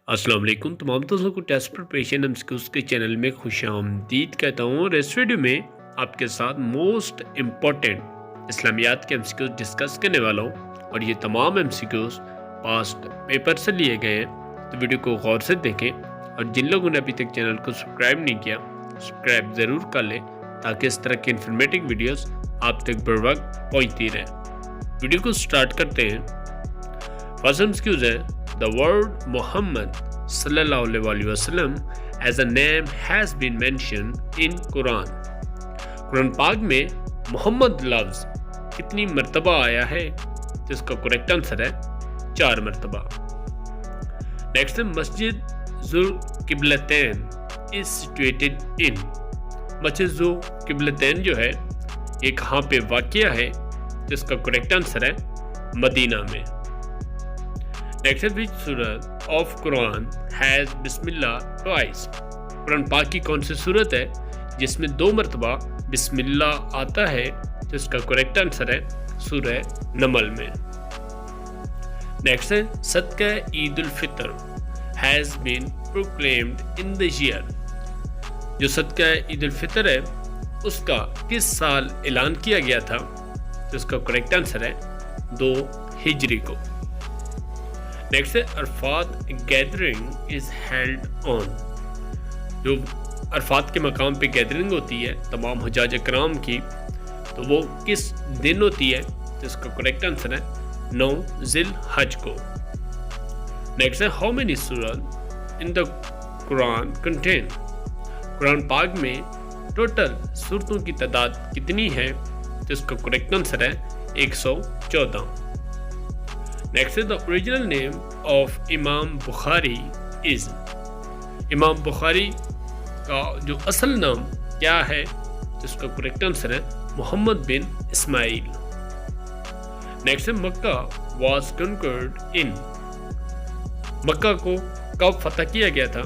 السلام علیکم تمام دوستوں کو ٹیسٹ پریپریشن امسکیوز کے چینل میں خوش آمدید کہتا ہوں، اور اس ویڈیو میں آپ کے ساتھ موسٹ امپورٹنٹ اسلامیات کے امسکیوز ڈسکس کرنے والا ہوں، اور یہ تمام امسکیوز پاسٹ پیپر سے لیے گئے ہیں، تو ویڈیو کو غور سے دیکھیں، اور جن لوگوں نے ابھی تک چینل کو سبسکرائب نہیں کیا سبسکرائب ضرور کر لیں تاکہ اس طرح کے انفارمیٹیو ویڈیوز آپ تک بر وقت پہنچتی رہیں۔ ویڈیو کو سٹارٹ کرتے ہیں۔ فرسٹ امسکیوز ہے The word Muhammad sallallahu alaihi wasallam as a name has been mentioned in Quran. قرآن پاک میں محمد لفظ کتنی مرتبہ آیا ہے؟ جس کا کریکٹ آنسر ہے 4 مرتبہ۔ نیکسٹ ہے مسجد ذو القبلتین is situated in۔ مسجد ذو القبلتین جو ہے یہ کہاں پہ واقع ہے؟ جس کا کریکٹ آنسر ہے مدینہ میں۔ Next, which surah of Quran has بسم اللہ twice؟ قرآن پاک کی کون سی صورت ہے جس میں 2 مرتبہ بسم اللہ آتا ہے؟ جس کا کریکٹ آنسر ہے سورہ نمل میں۔ نیکسٹ ہے صدقہ عید الفطر has been proclaimed in the year۔ جو صدقہ عید الفطر ہے اس کا کس سال اعلان کیا گیا تھا؟ جس کا کریکٹ آنسر ہے 2 ہجری کو۔ نیکسٹ ہے Arafat gathering is held on. جو عرفات کے مقام پہ گیدرنگ ہوتی ہے تمام حجاج اکرام کی، تو وہ کس دن ہوتی ہے؟ جس کا کریکٹ آنسر ہے 9 ذی الحج کو۔ نیکسٹ ہے ہاؤ مینی سورہ ان دا قرآن کنٹین؟ قرآن پاک میں ٹوٹل سورتوں کی تعداد کتنی ہے؟ جس کا کریکٹ آنسر ہے 114۔ نیکسٹ ہے the original name of امام بخاری is۔ امام بخاری کا جو اصل نام کیا ہے؟ جس کا کریکٹ آنسر ہے محمد بن اسماعیل۔ نیکسٹ ہے مکہ was conquered in۔ مکہ کو کب فتح کیا گیا تھا؟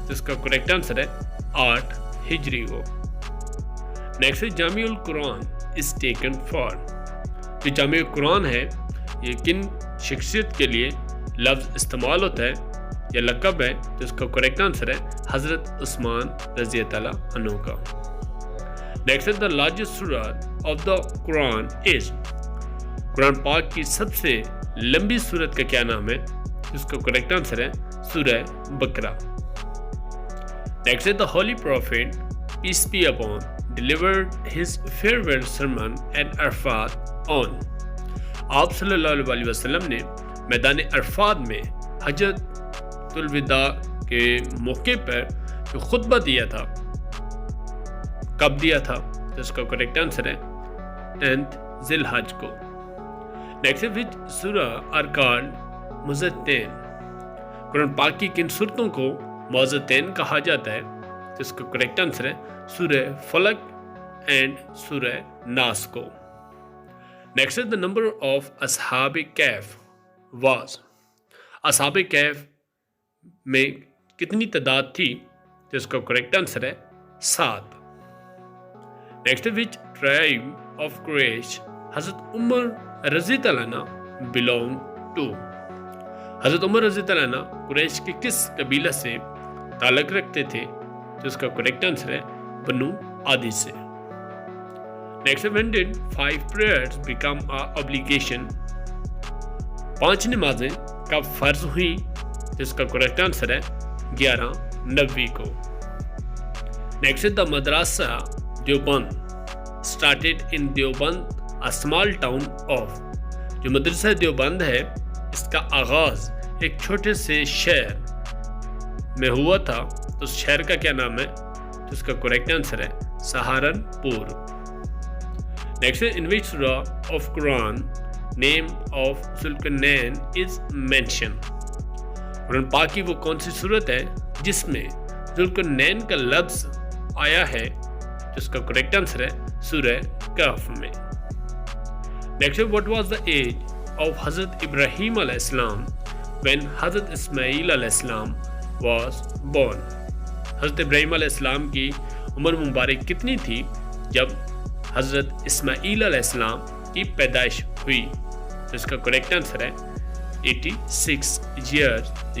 جس کا کریکٹ آنسر ہے 8 ہجری کو۔ نیکسٹ ہے جامع القرآن is taken for۔ جو جامع القرآن ہے یہ کن شخصیت کے لیے لفظ استعمال ہوتا ہے یا لقب ہے؟ جس کا کریکٹ آنسر ہے حضرت عثمان رضی اللہ عنہ کا۔ نیکسٹ ہے the largest surah of the Quran is۔ قرآن پاک کی سب سے لمبی سورت کا کیا نام ہے؟ جس کا کریکٹ آنسر ہے سورہ بقرہ۔ نیکسٹ ہے the holy prophet peace be upon delivered his farewell sermon at Arafat on۔ آپ صلی اللہ علیہ وسلم نے میدان عرفات میں حجۃ الوداع کے موقع پر جو خطبہ دیا تھا کب دیا تھا؟ جس کا کریکٹ آنسر ہے 10 ذی الحج کو۔ نیکسٹ وچ سورہ آر کالڈ معوذتین؟ قرآن پاک کی کن صورتوں کو معوذتین کہا جاتا ہے؟ جس کا کریکٹ آنسر ہے سورہ فلق اینڈ سورہ ناس کو۔ Next is the number of اصحاب کہف was۔ اصحاب کہف میں کتنی تعداد تھی؟ جس کا کریکٹ آنسر ہے 7۔ نیکسٹ which tribe of قریش حضرت عمر رضی اللہ عنہ belong to؟ حضرت عمر رضی اللہ عنہ قریش کے کس قبیلہ سے تعلق رکھتے تھے؟ جس کا کریکٹ آنسر ہے بنو عادی سے۔ Next when did 5 prayers become an obligation؟ 5 نمازیں کب فرض ہوئی؟ جس کا کریکٹ آنسر ہے 11 نوی کو۔ نیکسٹ the مدرسہ Deoband started in Deoband a small town of۔ جو مدرسہ دیوبند ہے اس کا آغاز ایک چھوٹے سے شہر میں ہوا تھا، تو اس شہر کا کیا نام ہے؟ جس کا کریکٹ آنسر ہے Saharanpur. Next, in which surah of Quran name of Zulkarnain is mentioned؟ قرآن پاک کی وہ کون سی صورت ہے جس میں ذوالقرنین کا لفظ آیا ہے؟ جس کا کریکٹ آنسر ہے سورہ کہف میں۔ Next, what was the age of حضرت ابراہیم علیہ السلام when حضرت اسماعیل علیہ السلام was born؟ حضرت ابراہیم علیہ السلام کی عمر مبارک کتنی تھی جب حضرت اسماعیل علیہ السلام کی پیدائش ہوئی؟ جس کا کریکٹ آنسر ہے 86 years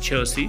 86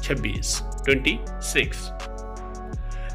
26।